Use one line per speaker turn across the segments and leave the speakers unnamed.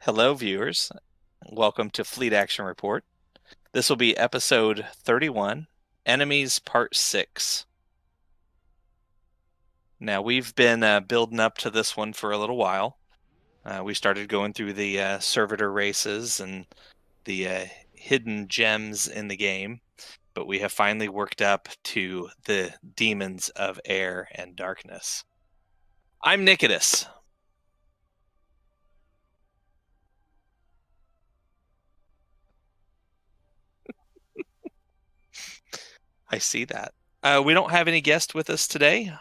Hello, viewers. Welcome to Fleet Action Report. This will be episode 31, Enemies Part 6. Now, we've been building up to this one for a little while. We started going through the servitor races and the hidden gems in the game, but we have finally worked up to the demons of air and darkness. I'm Nikodas. I see that. We don't have any guest with us today.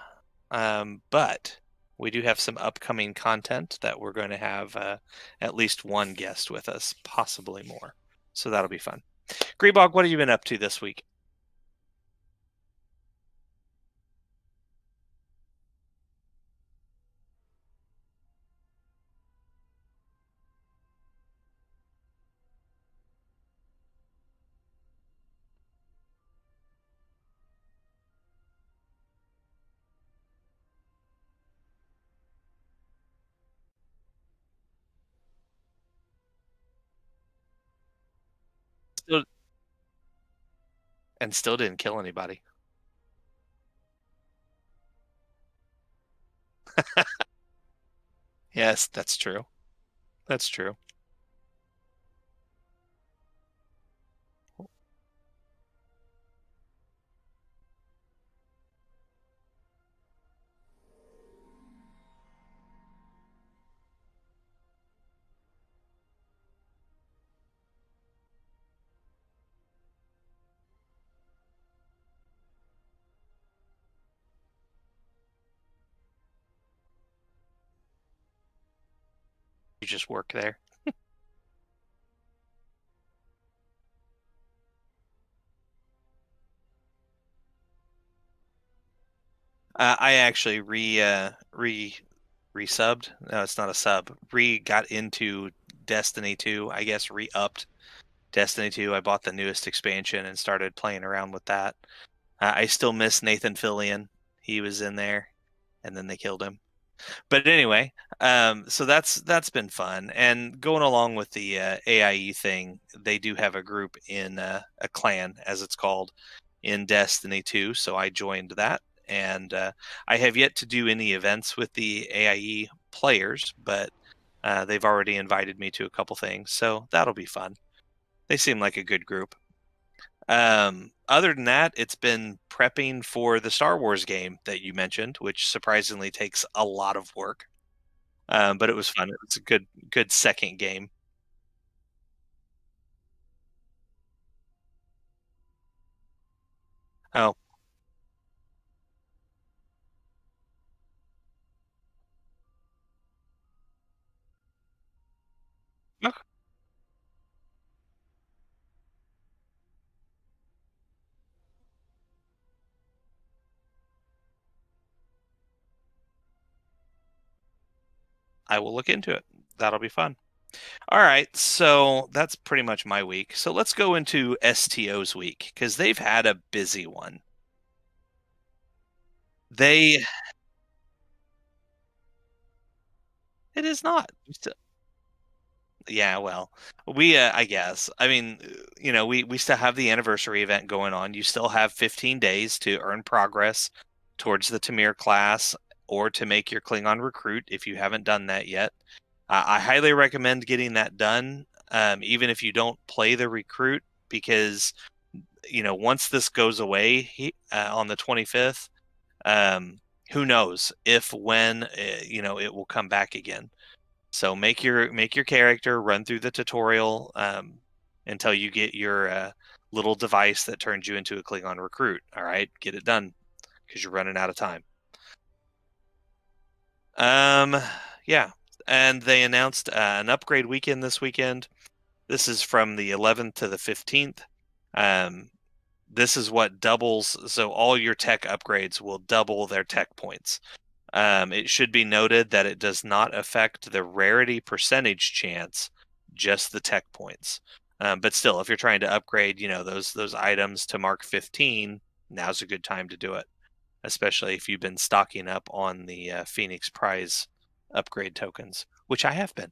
But we do have some upcoming content that we're going to have at least one guest with us, possibly more. So that'll be fun. Grebog, what have you been up to this week? Still, and still didn't kill anybody. Yes, that's true. That's true. You just work there. I actually resubbed. No, it's not a sub. Got into Destiny 2. I guess re-upped Destiny 2. I bought the newest expansion and started playing around with that. I still miss Nathan Fillion. He was in there, and then they killed him. But anyway, so that's been fun. And going along with the AIE thing, they do have a group in a clan, as it's called, in Destiny 2. So I joined that, and I have yet to do any events with the AIE players, but they've already invited me to a couple things, so that'll be fun. They seem like a good group. Other than that, it's been prepping for the Star Wars game that you mentioned, which surprisingly takes a lot of work. But it was fun. It was a good second game. Oh, okay. I will look into it. That'll be fun. All right, so that's pretty much my week. So let's go into STO's week because they've had a busy one. They, it is not. Yeah, well, I guess. I mean, we still have the anniversary event going on. You still have 15 days to earn progress towards the Tamir class or to make your Klingon recruit if you haven't done that yet. I highly recommend getting that done, even if you don't play the recruit, because once this goes away on the 25th, who knows if when it will come back again. So make your character run through the tutorial until you get your little device that turns you into a Klingon recruit. All right, get it done because you're running out of time. Um, yeah, and they announced an upgrade weekend this weekend. This is from the 11th to the 15th. Um, this is what doubles. So all your tech upgrades will double their tech points. It should be noted that it does not affect the rarity percentage chance, just the tech points. But still, if you're trying to upgrade, those items to Mark 15, now's a good time to do it, especially if you've been stocking up on the Phoenix Prize upgrade tokens. which I have been.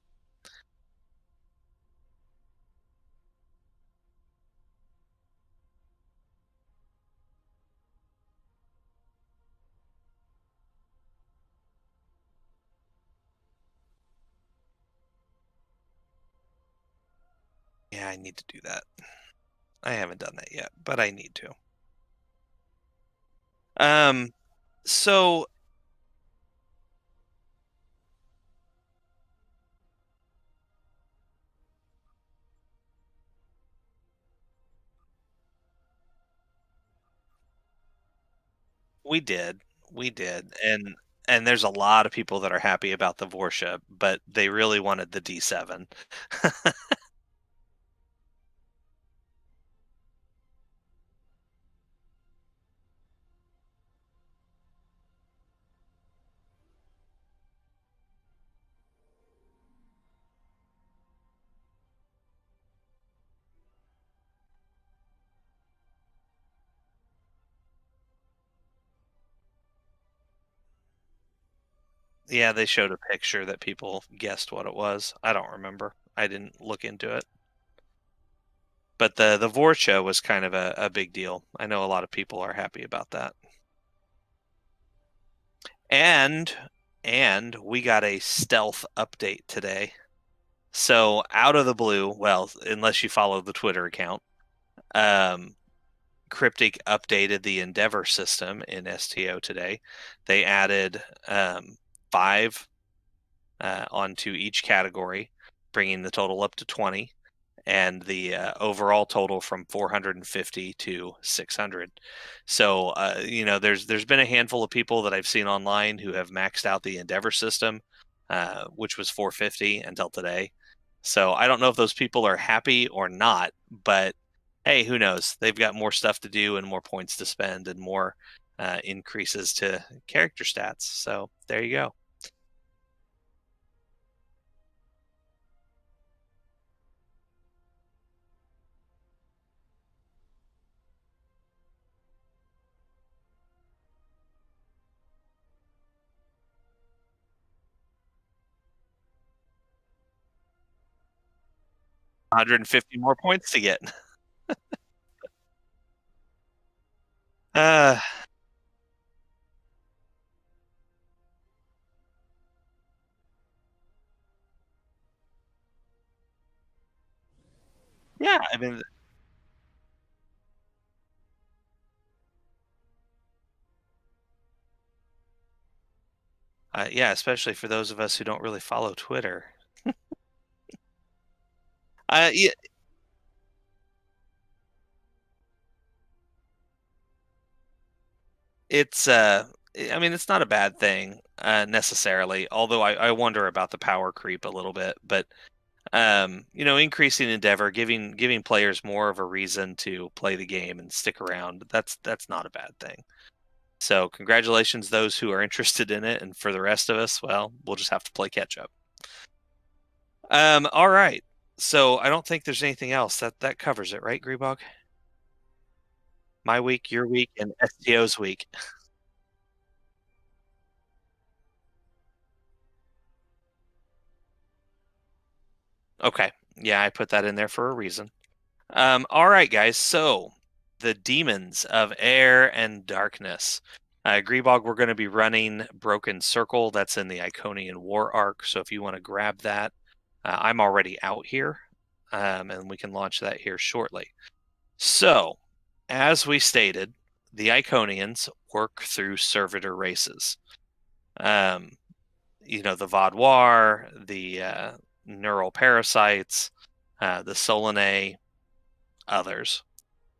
Yeah, I need to do that. I haven't done that yet, but I need to. Um, so we did, and there's a lot of people that are happy about the Vorsha, but they really wanted the D7. Yeah, they showed a picture that people guessed what it was. I don't remember. I didn't look into it. But the Vorsha was kind of a big deal. I know a lot of people are happy about that. And we got a stealth update today. So out of the blue, well, unless you follow the Twitter account, um, Cryptic updated the Endeavor system in STO today. They added 5 onto each category, bringing the total up to 20, and the overall total from 450 to 600. So there's been a handful of people that I've seen online who have maxed out the Endeavor system, which was 450 until today. So I don't know if those people are happy or not, but hey, who knows? They've got more stuff to do and more points to spend and more increases to character stats. So there you go. 150 more points to get. Uh, yeah, I mean, yeah, especially for those of us who don't really follow Twitter. Yeah, it's I mean, it's not a bad thing necessarily. Although I wonder about the power creep a little bit. But increasing endeavor, giving players more of a reason to play the game and stick around. That's not a bad thing. So congratulations those who are interested in it, and for the rest of us, well, we'll just have to play catch up. All right. So I don't think there's anything else that covers it, right, Grebog? My week, your week, and STO's week. Okay. Yeah, I put that in there for a reason. All right, guys. So the demons of air and darkness. Grebog, we're going to be running Broken Circle. That's in the Iconian War arc. So if you want to grab that, I'm already out here, and we can launch that here shortly. So, as we stated, the Iconians work through servitor races. Um, the Vaudoir, the neural parasites, the Solanae, others.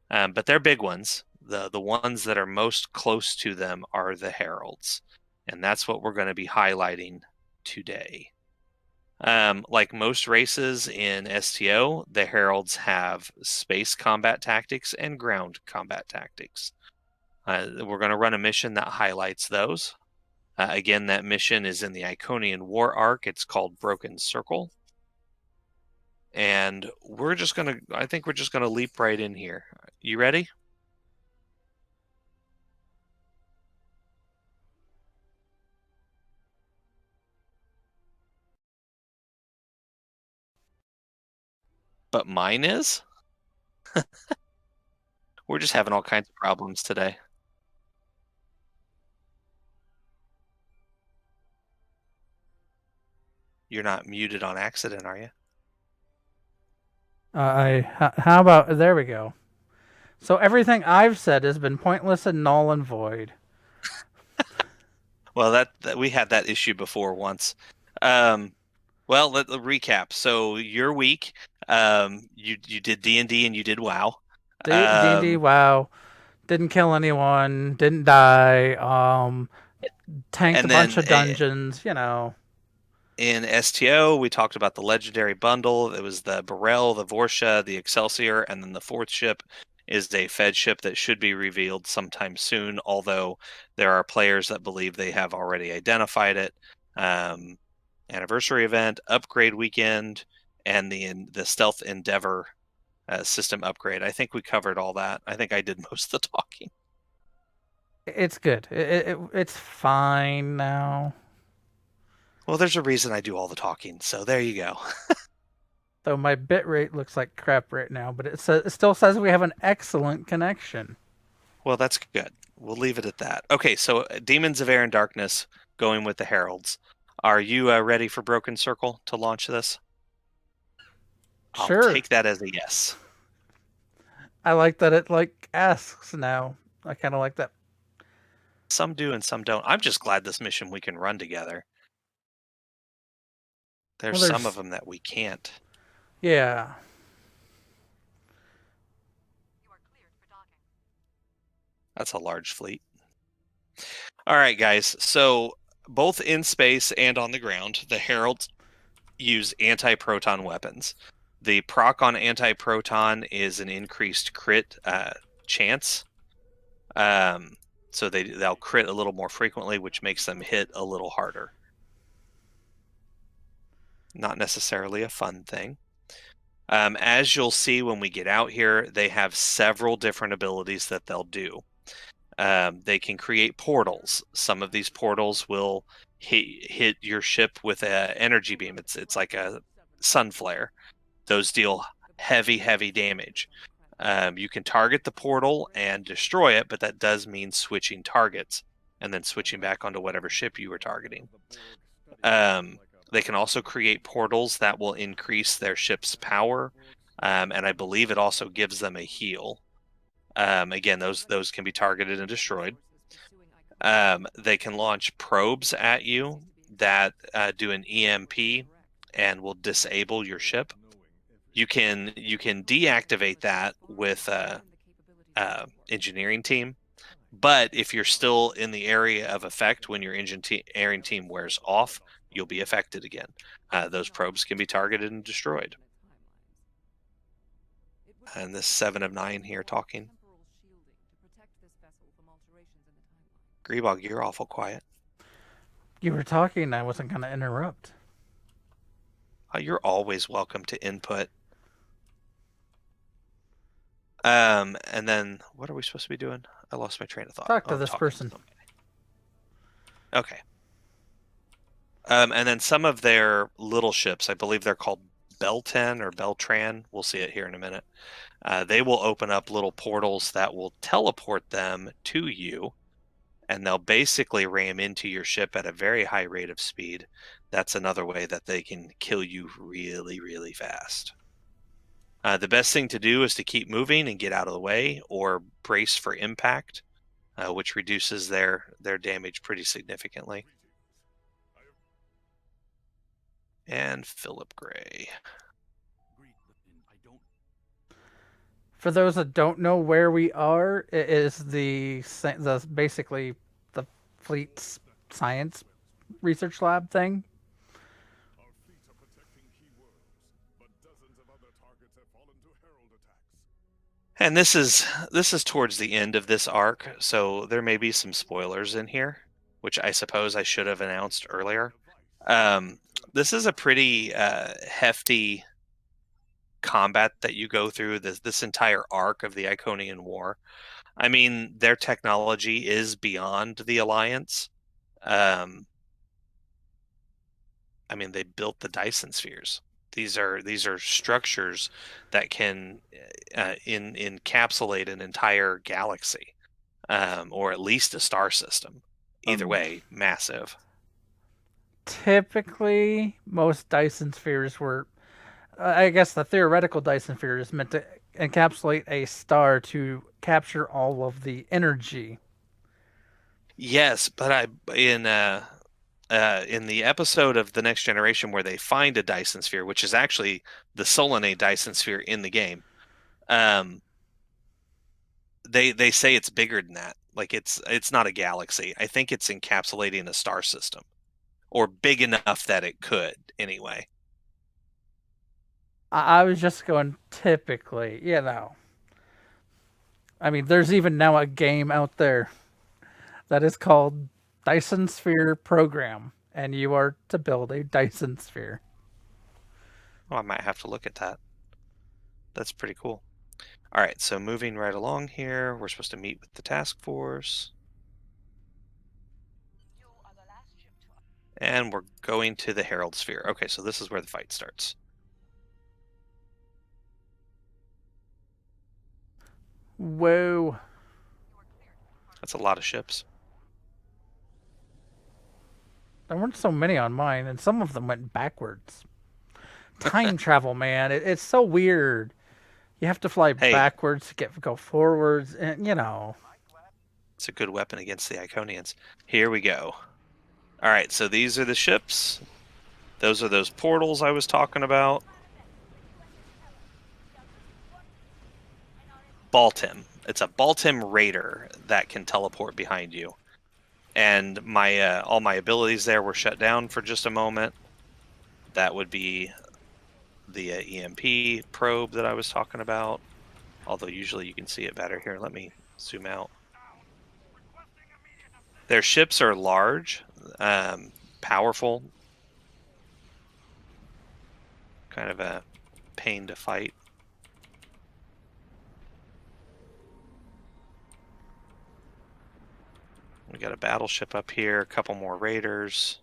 But they're big ones. The ones that are most close to them are the Heralds. And that's what we're going to be highlighting today. Like most races in STO, the Heralds have space combat tactics and ground combat tactics. We're going to run a mission that highlights those. Again, that mission is in the Iconian War arc. It's called Broken Circle. And I think we're just going to leap right in here. You ready? But mine is? We're just having all kinds of problems today. You're not muted on accident, are you?
How about there we go. So everything I've said has been pointless and null and void.
Well, that we had that issue before once. Um, well, let recap. So your week, you did D&D and you did WoW.
D&D, wow, didn't kill anyone, didn't die, tanked a
And
bunch
then
of dungeons, you know.
in STO, we talked about the legendary bundle. It was the Burrell, the Vorsha, the Excelsior, and then the fourth ship is a Fed ship that should be revealed sometime soon, although there are players that believe they have already identified it. Um, Anniversary event, upgrade weekend, and the Stealth Endeavor system upgrade. I think we covered all that. I think I did most of the talking.
It's good. It's fine now.
Well, there's a reason I do all the talking, so there you go.
Though my bit rate looks like crap right now, but it still says we have an excellent connection.
Well, that's good. We'll leave it at that. Okay, so Demons of Air and Darkness going with the Heralds. Are you ready for Broken Circle to launch this? I'll
Sure.
take that as a yes.
I like that it like asks now. I kind of like that.
Some do and some don't. I'm just glad this mission we can run together. There's
Well,
some of
there's
them that we can't.
yeah.
That's a large fleet. All right, guys. So both in space and on the ground, the Heralds use anti-proton weapons. The proc on anti-proton is an increased crit chance. So they'll crit a little more frequently, which makes them hit a little harder. Not necessarily a fun thing. As you'll see when we get out here, they have several different abilities that they'll do. They can create portals. Some of these portals will hit your ship with an energy beam. It's like a sun flare. Those deal heavy damage. You can target the portal and destroy it, but that does mean switching targets and then switching back onto whatever ship you were targeting. They can also create portals that will increase their ship's power, and I believe it also gives them a heal. Again, those can be targeted and destroyed. They can launch probes at you that do an EMP and will disable your ship. You can deactivate that with engineering team, but if you're still in the area of effect when your engineering team wears off, you'll be affected again. Those probes can be targeted and destroyed. And this 7 of 9 here talking. Grebog, you're awful quiet.
You were talking. I wasn't going to interrupt.
You're always welcome to input. And then what are we supposed to be doing? I lost my train of thought.
Talk to this person.
Okay. And then some of their little ships, I believe they're called Belten or Beltran. We'll see it here in a minute. They will open up little portals that will teleport them to you, and they'll basically ram into your ship at a very high rate of speed. That's another way that they can kill you really fast. The best thing to do is to keep moving and get out of the way, or brace for impact, which reduces their damage pretty significantly. And Philip Gray.
For those that don't know where we are, it is basically the fleet's science research lab thing.
And this is towards the end of this arc, so there may be some spoilers in here, which I suppose I should have announced earlier. This is a pretty hefty combat that you go through this entire arc of the Iconian War. I mean, their technology is beyond the Alliance. I mean, they built the Dyson spheres. These are structures that can encapsulate an entire galaxy, or at least a star system. Either way, massive.
Typically, most Dyson spheres were, I guess the theoretical Dyson sphere is meant to encapsulate a star to capture all of the energy.
Yes, but in the episode of The Next Generation where they find a Dyson sphere, which is actually the Solanae Dyson sphere in the game, they say it's bigger than that. Like it's not a galaxy. I think it's encapsulating a star system, or big enough that it could anyway.
I was just going typically, you know. I mean, there's even now a game out there that is called Dyson Sphere Program, and you are to build a Dyson sphere.
Oh, I might have to look at that. That's pretty cool. All right, so moving right along here, we're supposed to meet with the task force. And we're going to the Herald sphere. Okay, so this is where the fight starts.
Whoa.
That's a lot of ships.
There weren't so many on mine, and some of them went backwards. Time travel, man. It's so weird. You have to fly
Hey,
backwards to go forwards, and you know.
it's a good weapon against the Iconians. Here we go. All right, so these are the ships. Those are those portals I was talking about. Baltim. It's a Baltim Raider that can teleport behind you. And my all my abilities there were shut down for just a moment. That would be the EMP probe that I was talking about. Although usually you can see it better. Here, let me zoom out. Their ships are large, powerful, kind of a pain to fight. We got a battleship up here, a couple more raiders.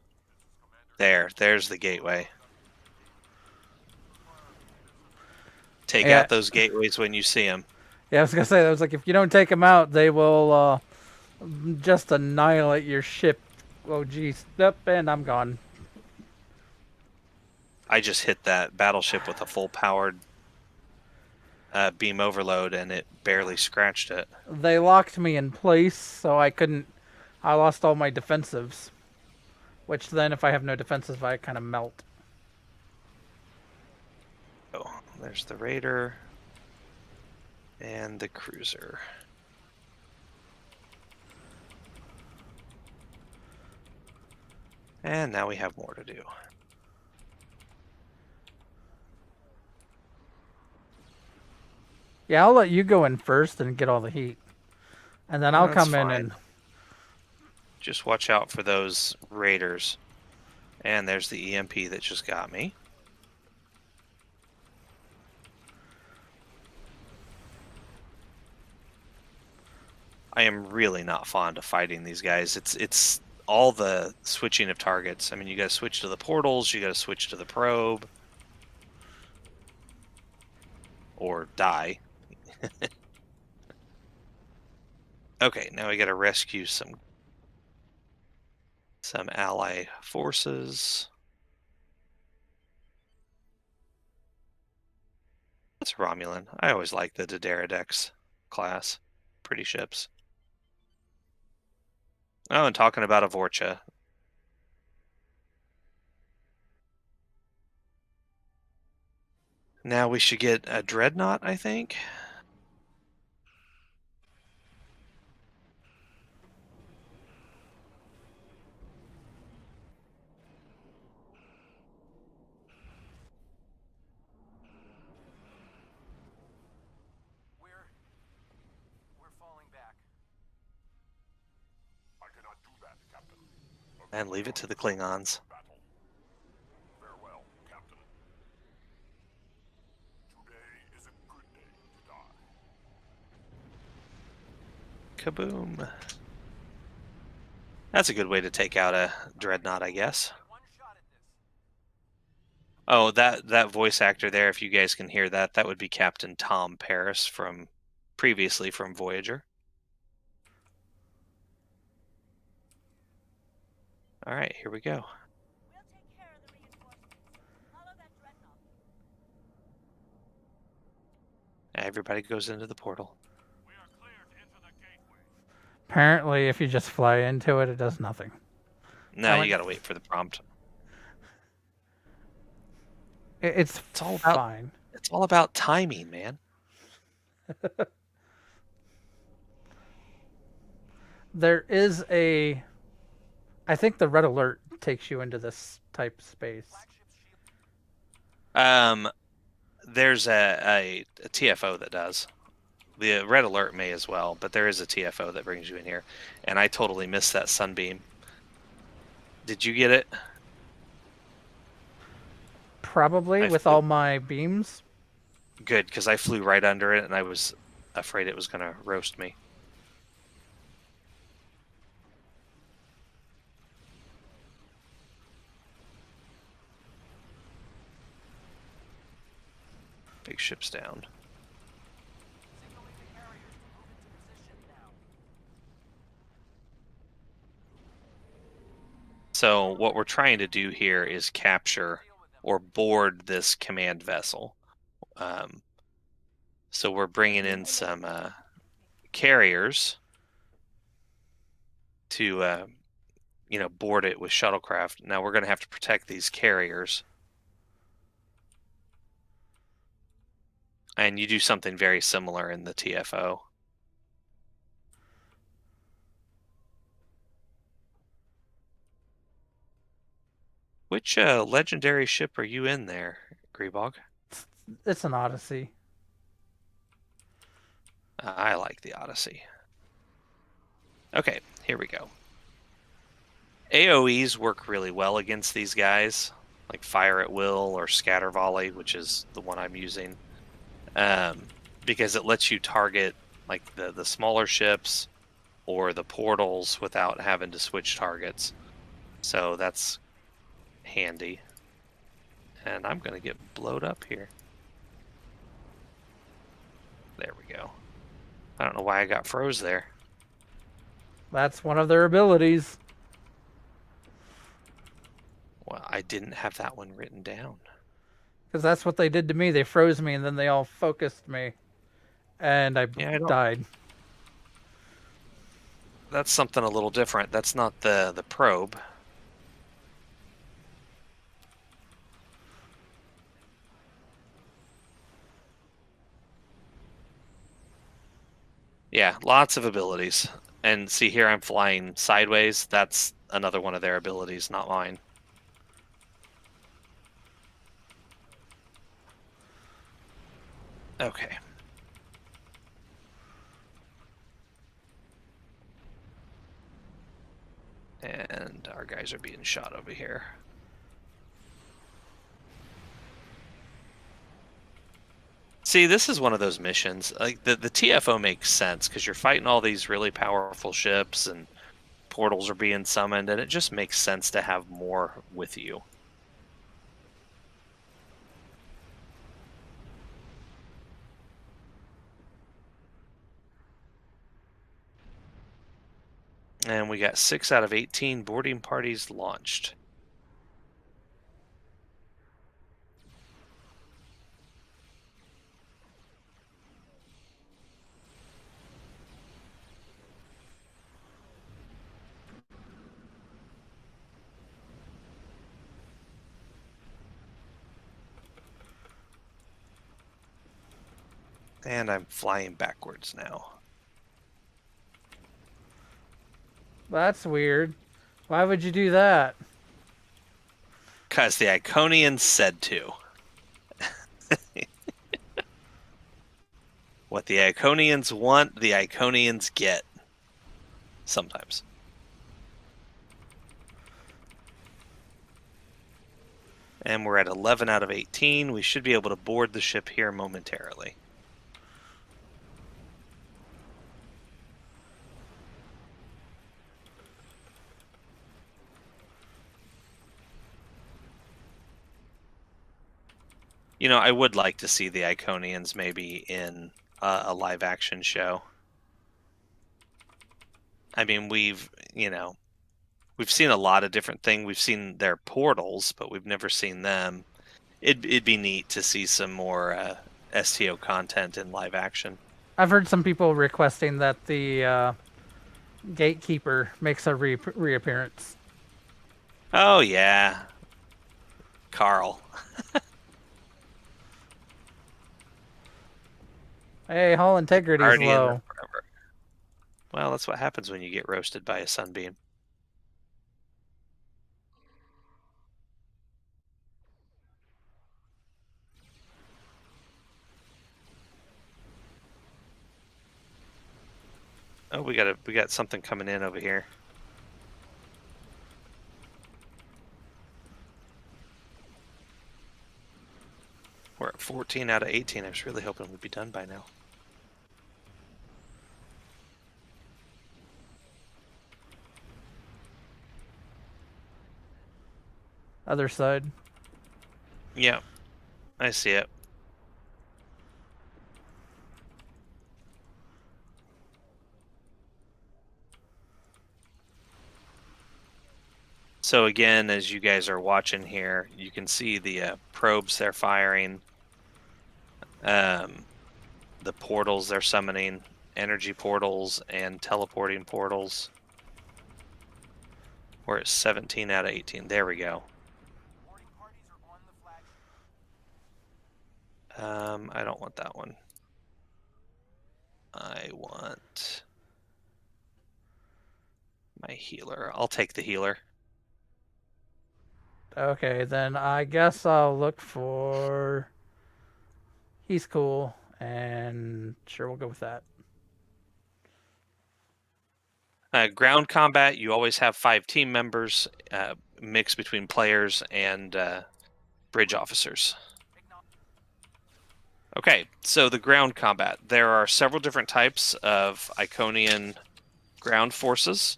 There's the gateway. Take out those gateways when you see them.
Yeah, I was gonna say that was like if you don't take them out, they will just annihilate your ship. Oh geez, yep, and I'm gone.
I just hit that battleship with a full powered beam overload, and it barely scratched it.
They locked me in place, so I couldn't. I lost all my defensives, which then, if I have no defensives, I kind of melt.
Oh, there's the raider and the cruiser. And now we have more to do.
Yeah, I'll let you go in first and get all the heat, and then I'll come in and.
Just watch out for those raiders. And there's the EMP that just got me. I am really not fond of fighting these guys. It's all the switching of targets. I mean, you got to switch to the portals, you got to switch to the probe, or die. Okay, now we got to rescue some ally forces. That's Romulan. I always like the Dederadex class. Pretty ships. Oh, and talking about Avorcha. Now we should get a Dreadnought, I think.
We're falling back.
I cannot do that, Captain.
And leave it to the Klingons.
Farewell, Captain. Today is a good day to die.
Kaboom. That's a good way to take out a Dreadnought, I guess. Oh, that voice actor there, if you guys can hear that, that would be Captain Tom Paris from previously from Voyager. All right, here we go.
We'll take care of the reinforcements. Follow that dreadnought.
Everybody goes into the portal.
We are clear to enter the gateway.
Apparently, if you just fly into it, it does nothing.
No,
I
you
went-
gotta wait for the prompt.
It's
all about-
fine.
It's all about timing, man.
There is a... I think the red alert takes you into this type space.
There's a TFO that does. The red alert may as well, but there is a TFO that brings you in here. And I totally missed that sunbeam. Did you get it?
Probably,
I
with
flew-
all my beams.
Good, because I flew right under it and I was afraid it was going to roast me. Big ship's down.
Signaling the carriers to move into position now.
So what we're trying to do here is capture or board this command vessel. So we're bringing in some carriers to, board it with shuttlecraft. Now we're going to have to protect these carriers. And you do something very similar in the TFO. Which legendary ship are you in there, Grebog?
It's an Odyssey.
I like the Odyssey. Okay, here we go. AOEs work really well against these guys, like Fire at Will or Scatter Volley, which is the one I'm using, because it lets you target like the smaller ships or the portals without having to switch targets. So that's handy. And I'm going to get blowed up here. There we go. I don't know why I got froze there.
That's one of their abilities.
Well, I didn't have that one written down.
Because that's what they did to me. They froze me and then they all focused me. And I died.
That's something a little different. That's not the probe. Yeah, lots of abilities. And see here I'm flying sideways. That's another one of their abilities, not mine. Okay. And our guys are being shot over here. See, this is one of those missions. Like the TFO makes sense because you're fighting all these really powerful ships and portals are being summoned, and it just makes sense to have more with you. And we got 6 out of 18 boarding parties launched. And I'm flying backwards now.
That's weird. Why would you do that?
Because the Iconians said to. What the Iconians want, the Iconians get. Sometimes. And we're at 11 out of 18. We should be able to board the ship here momentarily. I would like to see the Iconians maybe in a live action show. I mean, we've seen a lot of different things. We've seen their portals, but we've never seen them. It'd be neat to see some more STO content in live action.
I've heard some people requesting that the gatekeeper makes a reappearance.
Oh yeah, Carl.
Hey, hull integrity's
Guardian
low.
of Forever. Well, that's what happens when you get roasted by a sunbeam. Oh, we got something coming in over here. We're at 14 out of 18. I was really hoping we'd be done by now.
Other side.
Yeah, I see it. So again, as you guys are watching here, you can see the probes they're firing, the portals they're summoning, energy portals and teleporting portals. We're at 17 out of 18. There we go.
Boarding parties are on the flagship.
I don't want that one. I want my healer. I'll take the healer.
Okay, then I guess I'll look for. He's cool, and sure, we'll go with that.
Ground combat, you always have 5 team members, mixed between players and bridge officers. Okay, so the ground combat. There are several different types of Iconian ground forces.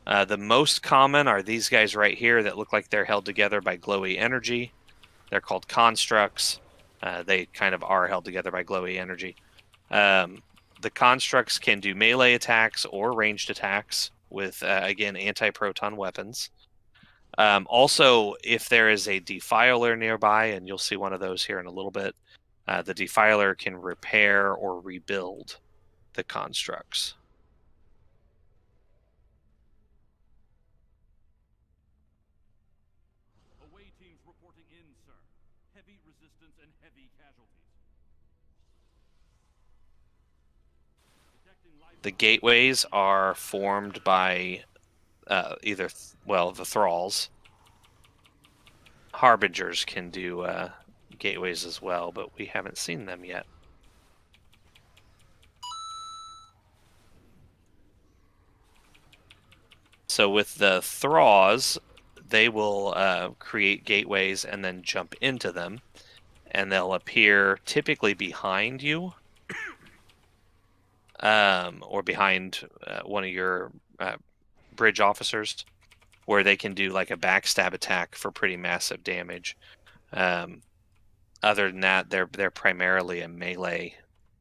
The most common are these guys right here that look like they're held together by glowy energy. They're called constructs. They kind of are held together by glowy energy. The constructs can do melee attacks or ranged attacks with, again, antiproton weapons. Also, if there is a Defiler nearby, and you'll see one of those here in a little bit, the Defiler can repair or rebuild the constructs.
Away teams reporting in, sir. Heavy resistance and heavy casualties. Detecting live
The gateways are formed by the Thralls. Harbingers can do gateways as well, but we haven't seen them yet. So with the Thralls, they will create gateways and then jump into them, and they'll appear typically behind you, or behind one of your bridge officers, where they can do like a backstab attack for pretty massive damage. Other than that, they're primarily a melee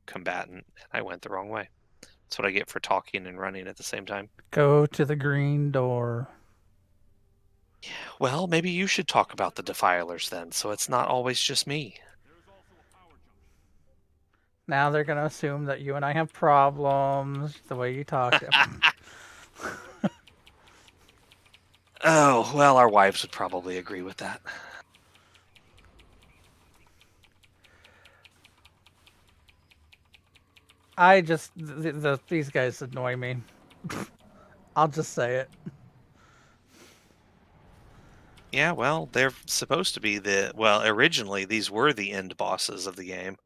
combatant. I went the wrong way. That's what I get for talking and running at the same time.
Go to the green door.
Well, maybe you should talk about the Defilers then, so it's not always just me.
There's also a power junction.
Now they're gonna assume that you and I have problems. The way you talk.
Oh, well, our wives would probably agree with that.
I just these guys annoy me. I'll just say it.
Yeah, well, they're supposed to be originally these were the end bosses of the game.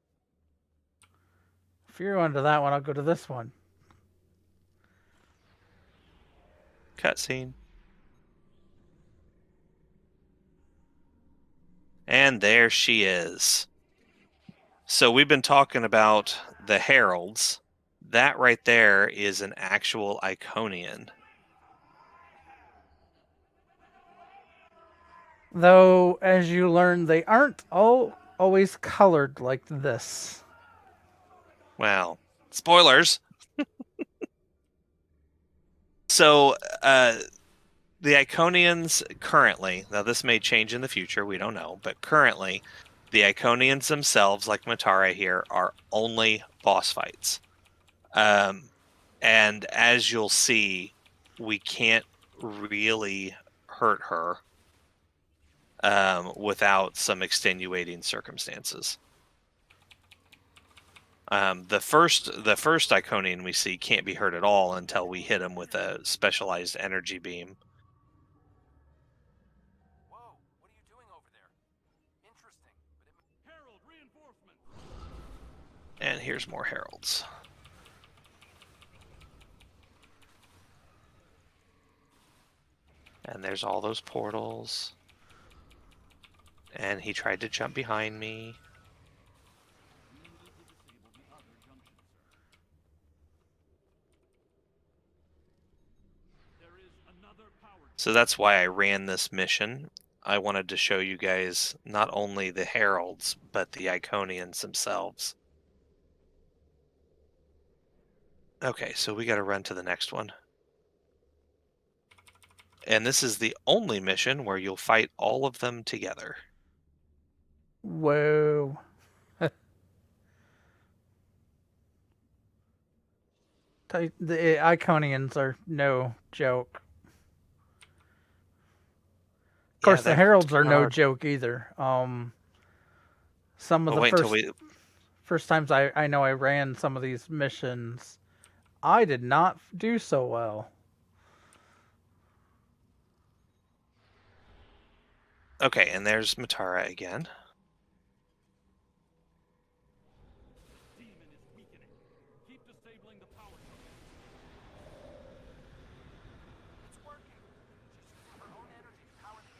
If you're onto that one, I'll go to this one.
Cutscene. And there she is. So we've been talking about the Heralds. That right there is an actual Iconian.
Though, as you learn, they aren't all always colored like this.
Well, spoilers. So, the Iconians currently, now this may change in the future, we don't know, but currently, the Iconians themselves, like Matara here, are only boss fights. And as you'll see, we can't really hurt her without some extenuating circumstances. The first Iconian we see can't be hurt at all until we hit him with a specialized energy beam.
Whoa, what are you doing over there? Interesting, but it
Herald reinforcement.
And here's more Heralds. And there's all those portals. And he tried to jump behind me.
There is another power.
So that's why I ran this mission. I wanted to show you guys not only the Heralds, but the Iconians themselves. Okay, so we got to run to the next one. And this is the only mission where you'll fight all of them together.
Whoa. The Iconians are no joke. Of course, the Heralds are no joke either. Some of the first times I know I ran some of these missions, I did not do so well.
Okay, and there's Matara again.
Demon is weakening. Keep disabling the power.
it's working. She's using her own energy to power the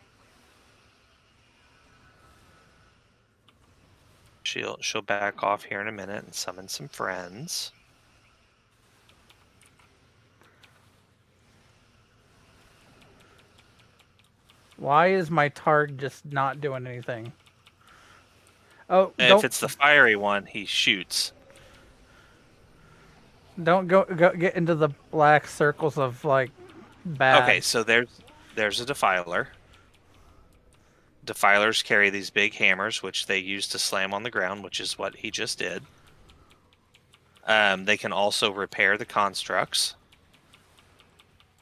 gateway.
She'll back off here in a minute and summon some friends.
Why is my Targ just not doing anything? Oh,
If it's the fiery one, he shoots.
Don't go get into the black circles of like bad.
Okay, so there's a Defiler. Defilers carry these big hammers, which they use to slam on the ground, which is what he just did. They can also repair the constructs.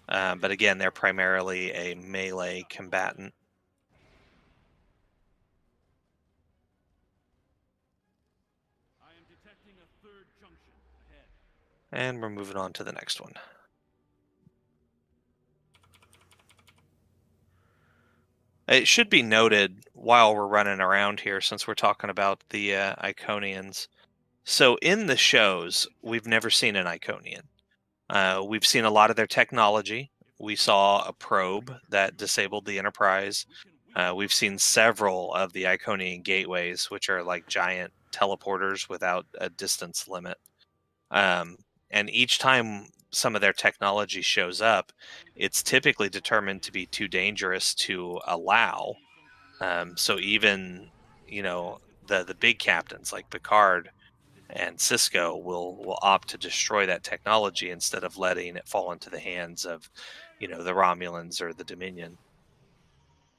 But again, they're primarily a melee combatant.
I am detecting a third junction ahead.
And we're moving on to the next one. It should be noted while we're running around here, since we're talking about the Iconians. So in the shows, we've never seen an Iconian. We've seen a lot of their technology. We saw a probe that disabled the Enterprise. We've seen several of the Iconian gateways, which are like giant teleporters without a distance limit. And each time some of their technology shows up, it's typically determined to be too dangerous to allow. So even, the big captains like Picard and Cisco will opt to destroy that technology instead of letting it fall into the hands of, the Romulans or the Dominion.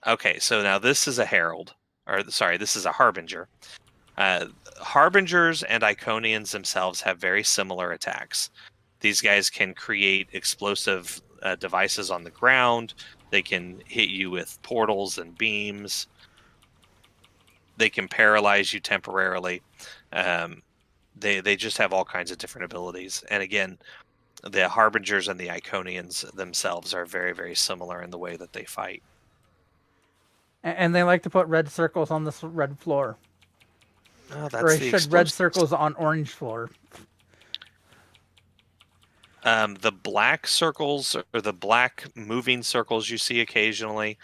Okay, so now this is a Herald, this is a Harbinger. Harbingers and Iconians themselves have very similar attacks. These guys can create explosive devices on the ground. They can hit you with portals and beams. They can paralyze you temporarily. They just have all kinds of different abilities. And again, the Harbingers and the Iconians themselves are very, very similar in the way that they fight.
And they like to put red circles on this red floor.
Oh, that's
or I should red circles on orange floor.
The black circles, or the black moving circles you see occasionally,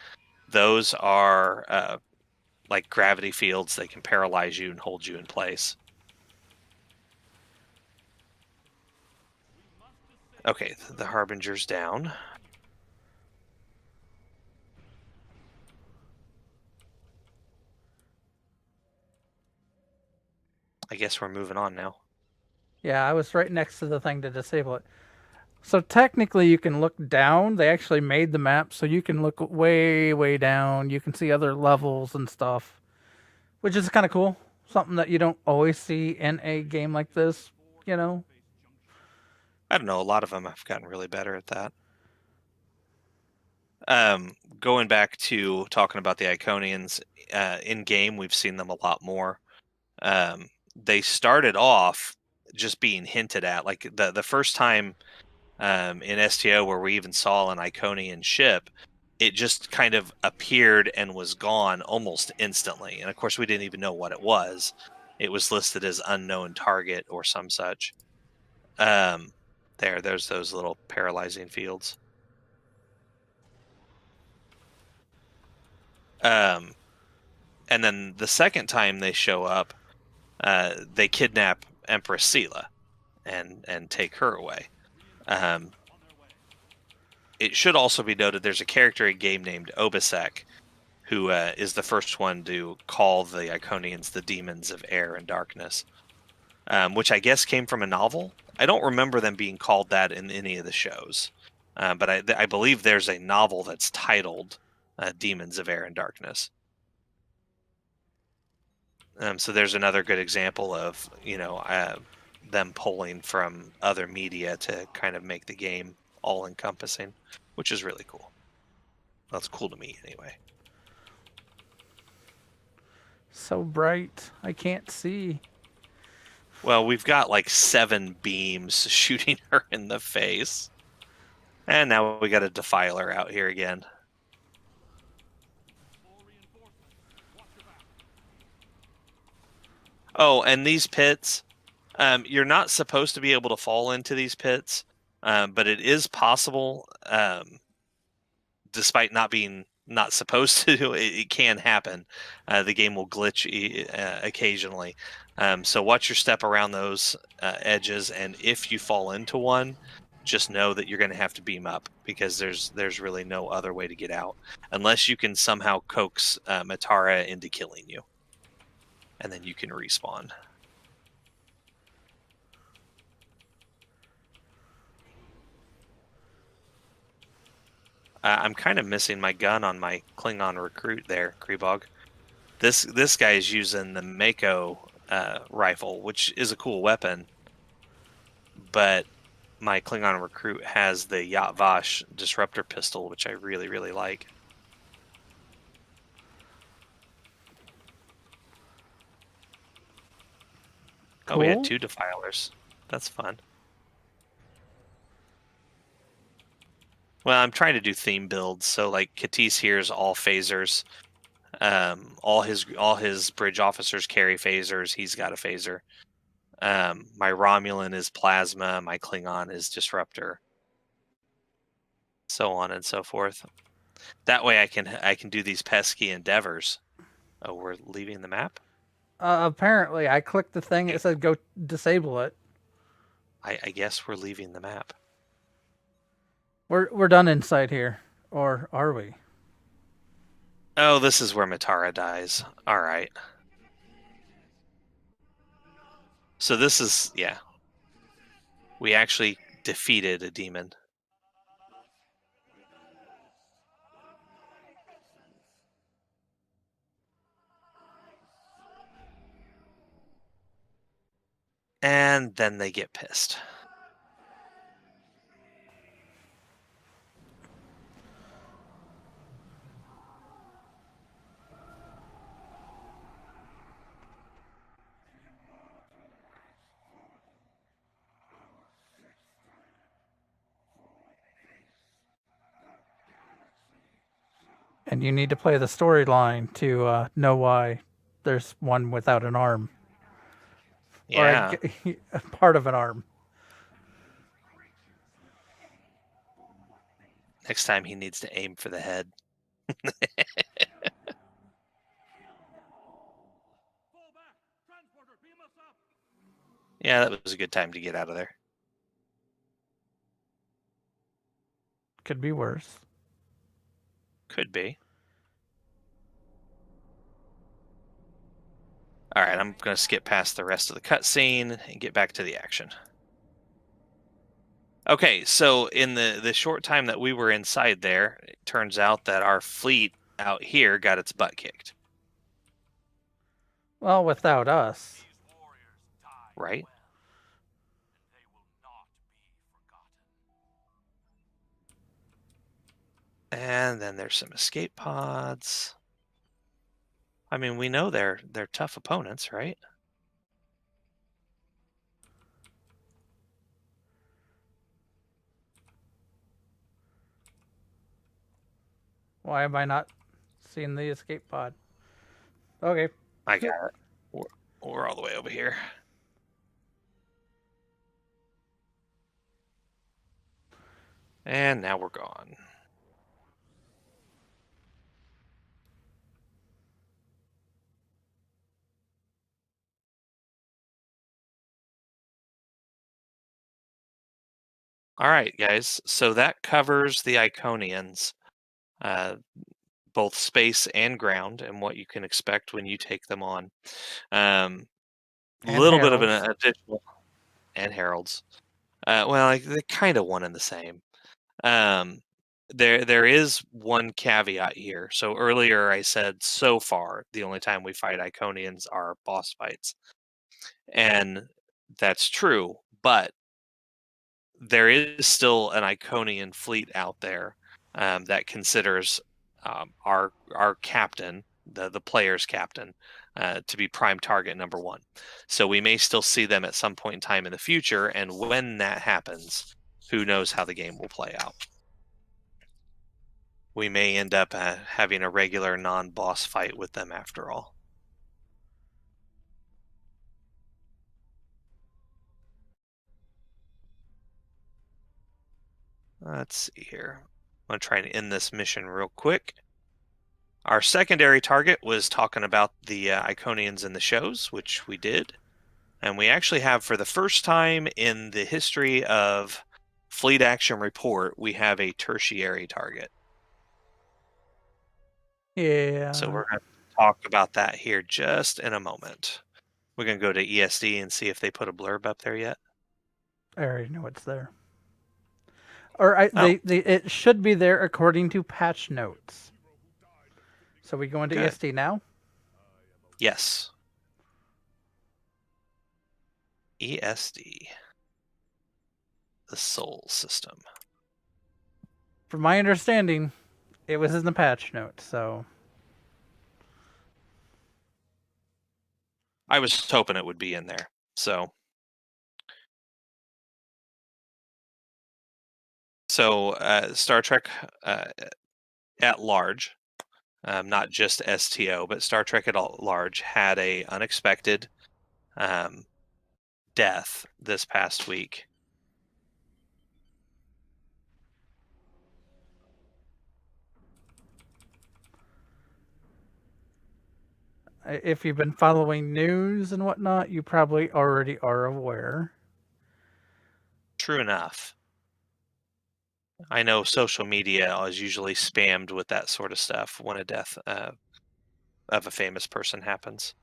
those are like gravity fields. They can paralyze you and hold you in place. Okay, the Harbinger's down. I guess we're moving on now.
Yeah, I was right next to the thing to disable it. So technically you can look down. They actually made the map so you can look way, way down. You can see other levels and stuff, which is kind of cool. Something that you don't always see in a game like this, you know?
I don't know. A lot of them have gotten really better at that. Going back to talking about the Iconians, in game, we've seen them a lot more. They started off just being hinted at, like the first time in STO where we even saw an Iconian ship, it just kind of appeared and was gone almost instantly. And of course, we didn't even know what it was. It was listed as unknown target or some such. There's those little paralyzing fields. And then the second time they show up, they kidnap Empress Sela and take her away. It should also be noted there's a character in game named Obisek, who is the first one to call the Iconians the demons of air and darkness, which I guess came from a novel. I don't remember them being called that in any of the shows, but I believe there's a novel that's titled Demons of Air and Darkness. So there's another good example of, them pulling from other media to kind of make the game all-encompassing, which is really cool. That's cool to me, anyway.
So bright. I can't see.
Well, we've got like 7 beams shooting her in the face. And now we got a Defiler out here again. Oh, and these pits, you're not supposed to be able to fall into these pits, but it is possible, despite not supposed to, it can happen. The game will glitch occasionally. So watch your step around those edges, and if you fall into one, just know that you're going to have to beam up, because there's really no other way to get out, unless you can somehow coax Matara into killing you, and then you can respawn. I'm kind of missing my gun on my Klingon recruit there, Grebog. This guy is using the Mako rifle, which is a cool weapon, but my Klingon recruit has the Yat Vash disruptor pistol, which I really, really like.
Cool.
Oh, we had 2 Defilers. That's fun. Well, I'm trying to do theme builds, so like Katis here is all phasers. All his bridge officers carry phasers. He's got a phaser. My Romulan is plasma. My Klingon is disruptor. So on and so forth. That way, I can do these pesky endeavors. Oh, we're leaving the map.
Apparently, I clicked the thing. It said go disable it.
I guess we're leaving the map.
We're done inside here, or are we?
Oh, this is where Matara dies. All right. So this is, yeah. We actually defeated a demon. And then they get pissed.
And you need to play the storyline to know why there's one without an arm.
Yeah.
Or a part of an arm.
Next time he needs to aim for the head.
Fall back! Transporter, beam us up!
Yeah, that was a good time to get out of there.
Could be worse.
Could be. All right, I'm going to skip past the rest of the cutscene and get back to the action. Okay, so in the short time that we were inside there, it turns out that our fleet out here got its butt kicked.
Well, without us.
These warriors died
Right.
well, and they will not be forgotten.
And then there's some escape pods. I mean, we know they're tough opponents, right?
Why am I not seeing the escape pod? Okay.
I got it. We're all the way over here. And now we're gone. All right, guys. So that covers the Iconians, both space and ground, and what you can expect when you take them on.
And
Little bit of an
Heralds.
additional, and Heralds. Well, they're kind of one and the same. There is one caveat here. So earlier I said so far the only time we fight Iconians are boss fights, and that's true. But there is still an Iconian fleet out there that considers our captain, the player's captain, to be prime target number one. So we may still see them at some point in time in the future, and when that happens, who knows how the game will play out. We may end up having a regular non-boss fight with them after all. Let's see here. I'm going to try and end this mission real quick. Our secondary target was talking about the Iconians in the shows, which we did. And we actually have, for the first time in the history of Fleet Action Report, we have a tertiary target.
Yeah.
So we're going to talk about that here just in a moment. We're going to go to ESD and see if they put a blurb up there yet.
I already know it's there. Or
Oh.
it should be there according to patch notes. So we go into
Good.
ESD now?
Yes. ESD. The Soul System.
From my understanding, it was in the patch notes, so...
I was hoping it would be in there. So Star Trek at large, not just STO, but Star Trek at large had a unexpected death this past week.
If you've been following news and whatnot, you probably already are aware.
True enough. I know social media is usually spammed with that sort of stuff when a death of a famous person happens.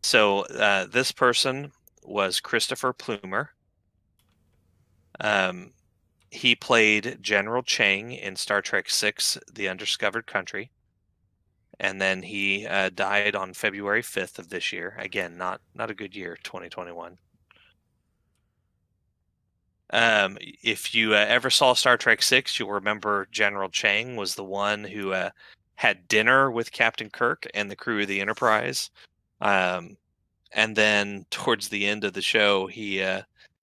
So this person was Christopher Plumer. He played General Chang in Star Trek VI, The Undiscovered Country. And then he died on February 5th of this year. Again, not a good year, 2021. If you ever saw Star Trek VI, you'll remember General Chang was the one who had dinner with Captain Kirk and the crew of the Enterprise. And then towards the end of the show, he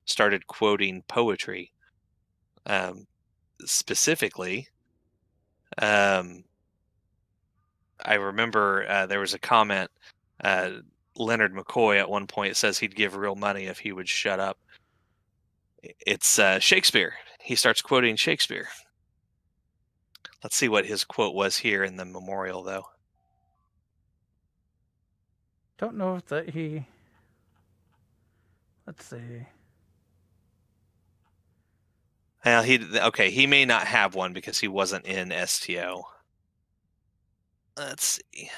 started quoting poetry. Specifically, I remember there was a comment. Leonard McCoy at one point says he'd give real money if he would shut up. It's Shakespeare. He starts quoting Shakespeare. Let's see what his quote was here in the memorial, though.
Don't know if that he... Let's see.
Well, he may not have one because he wasn't in STO. Let's see.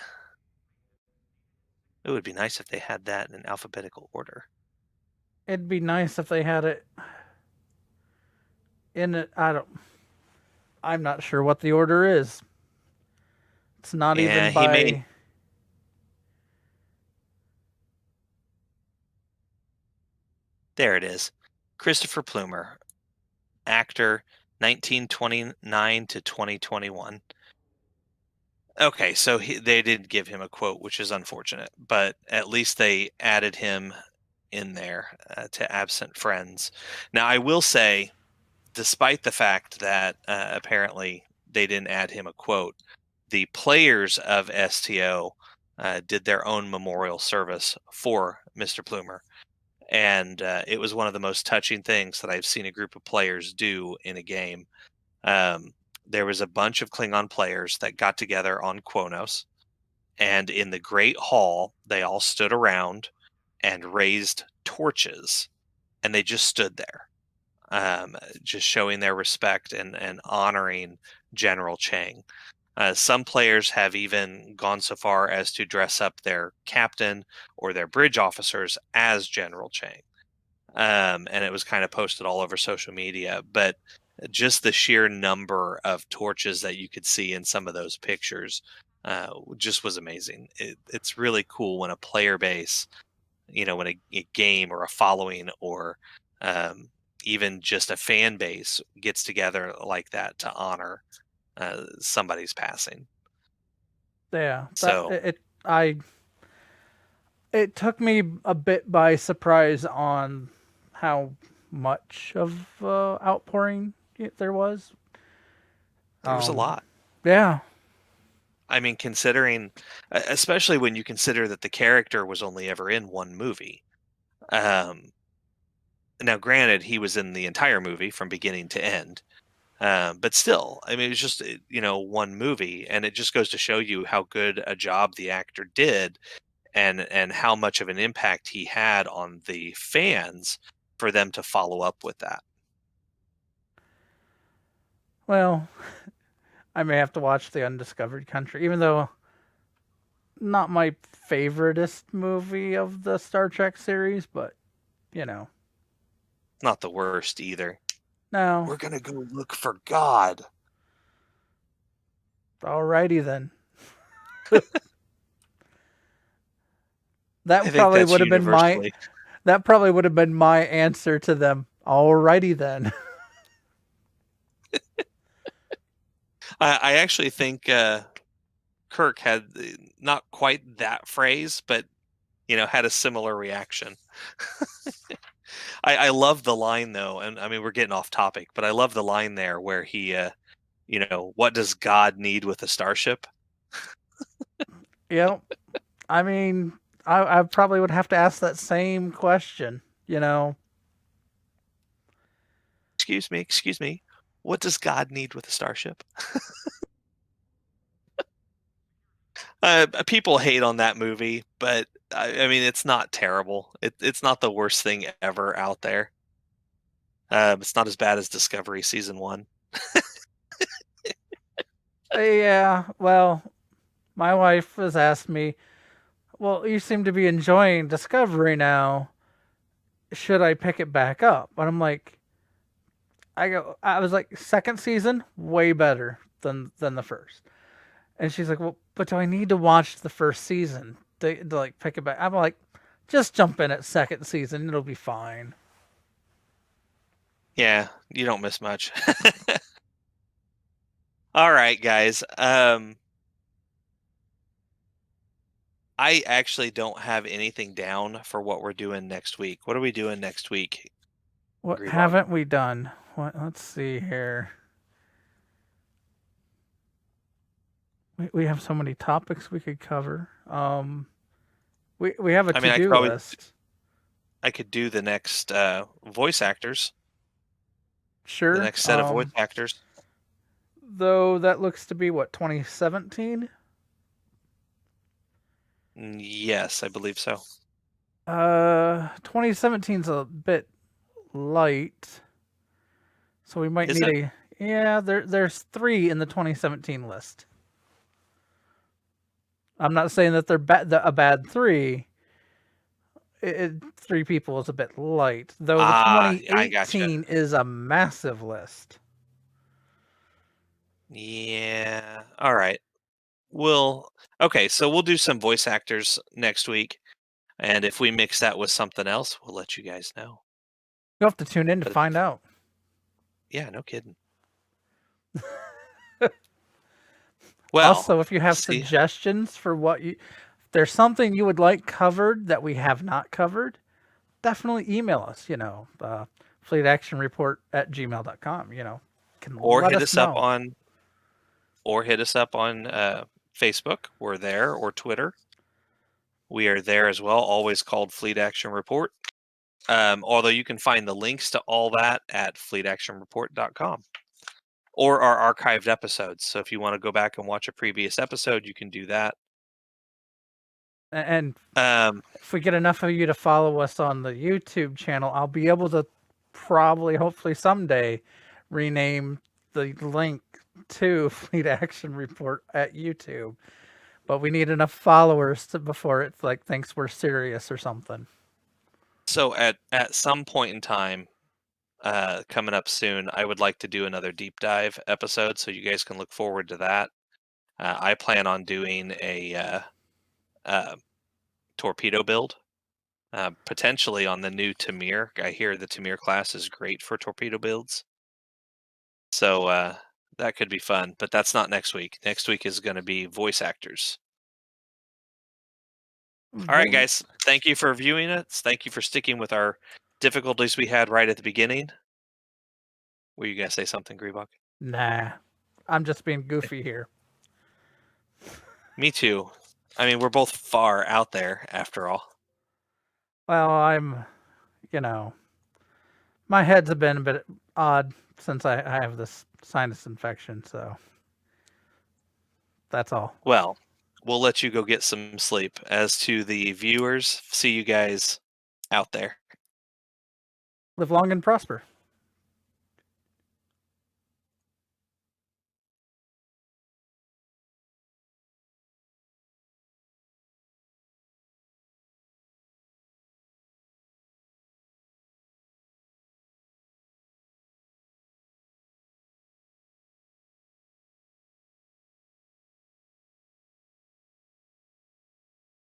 It would be nice if they had that in alphabetical order.
It'd be nice if they had it in it. I'm not sure what the order is. It's not
Yeah,
even
he made.
by.
There it is. Christopher Plummer, actor, 1929 to 2021. Okay, so they did give him a quote, which is unfortunate, but at least they added him in there to absent friends. Now, I will say, despite the fact that apparently they didn't add him a quote, the players of STO did their own memorial service for Mr. Plumer. And it was one of the most touching things that I've seen a group of players do in a game. There was a bunch of Klingon players that got together on Quonos, and in the Great Hall, they all stood around and raised torches, and they just stood there, just showing their respect and honoring General Chang. Some players have even gone so far as to dress up their captain or their bridge officers as General Chang. And it was kind of posted all over social media. But just the sheer number of torches that you could see in some of those pictures just was amazing. It's really cool when a player base, when a game or a following or even just a fan base gets together like that to honor somebody's passing.
Yeah,
So
it took me a bit by surprise on how much of outpouring there was.
there was a lot.
Yeah,
I mean, considering, especially when you consider that the character was only ever in one movie. Now, granted, he was in the entire movie from beginning to end. But still, I mean, it was just, one movie, and it just goes to show you how good a job the actor did and how much of an impact he had on the fans for them to follow up with that.
well, I may have to watch The Undiscovered Country, even though not my favoritist movie of the Star Trek series, but
Not the worst either.
no.
We're going to go look for God.
Alrighty then.
I
That
think
probably
that's
would have been
universally.
my answer to them. Alrighty then.
I actually think Kirk had not quite that phrase, but had a similar reaction. I love the line though, and I mean we're getting off topic, but I love the line there where he, what does God need with a starship?
Yep. I mean, I probably would have to ask that same question.
Excuse me. What does God need with a starship? People hate on that movie, but I mean, it's not terrible. It's not the worst thing ever out there. It's not as bad as Discovery season 1.
Yeah. Well, my wife has asked me, "Well, you seem to be enjoying Discovery now. Should I pick it back up?" And I'm like, I was like, second season way better than the first. And she's like, "Well, but do I need to watch the first season to like pick it back?" I'm like, "Just jump in at second season; it'll be fine."
Yeah, you don't miss much. All right, guys. I actually don't have anything down for what we're doing next week. What are we doing next week?
What
Grebog?
haven't we done? Let's see here. We have so many topics we could cover. We have a
I mean,
to-do list.
I could do the next voice actors.
Sure.
The next set of voice actors.
Though that looks to be what, 2017?
Yes, I believe so.
2017's a bit light, so we might
Is
need
it?
Yeah, there's 3 in the 2017 list. I'm not saying that they're a bad 3. 3 people is a bit light, though the
I gotcha.
2018 is a massive list.
Yeah. All right. Okay, so we'll do some voice actors next week. And if we mix that with something else, we'll let you guys know.
You'll have to tune in to
But-
find out.
Yeah, no kidding. Well,
Also, if you have
see-
suggestions for if there's something you would like covered that we have not covered, definitely email us, fleetactionreport@gmail.com,
or
let
hit
us
us up
know.
on Facebook. We're there, or Twitter. We are there as well, always called Fleet Action Report. Although you can find the links to all that at fleetactionreport.com or our archived episodes. So if you want to go back and watch a previous episode, you can do that.
And if we get enough of you to follow us on the YouTube channel, I'll be able to hopefully someday, rename the link to Fleet Action Report at YouTube. But we need enough followers before it's like thinks we're serious or something.
So at some point in time, coming up soon, I would like to do another deep dive episode, so you guys can look forward to that. I plan on doing a torpedo build, potentially on the new Tamir. I hear the Tamir class is great for torpedo builds, so that could be fun. But that's not next week. Next week is going to be voice actors. All right, guys. Thank you for viewing it. Thank you for sticking with our difficulties we had right at the beginning. Were you going to say something, Grebog?
Nah, I'm just being goofy here.
Me too. I mean, we're both far out there after all.
Well, my head's been a bit odd since I have this sinus infection, so that's all.
Well, we'll let you go get some sleep. As to the viewers, see you guys out there.
Live long and prosper.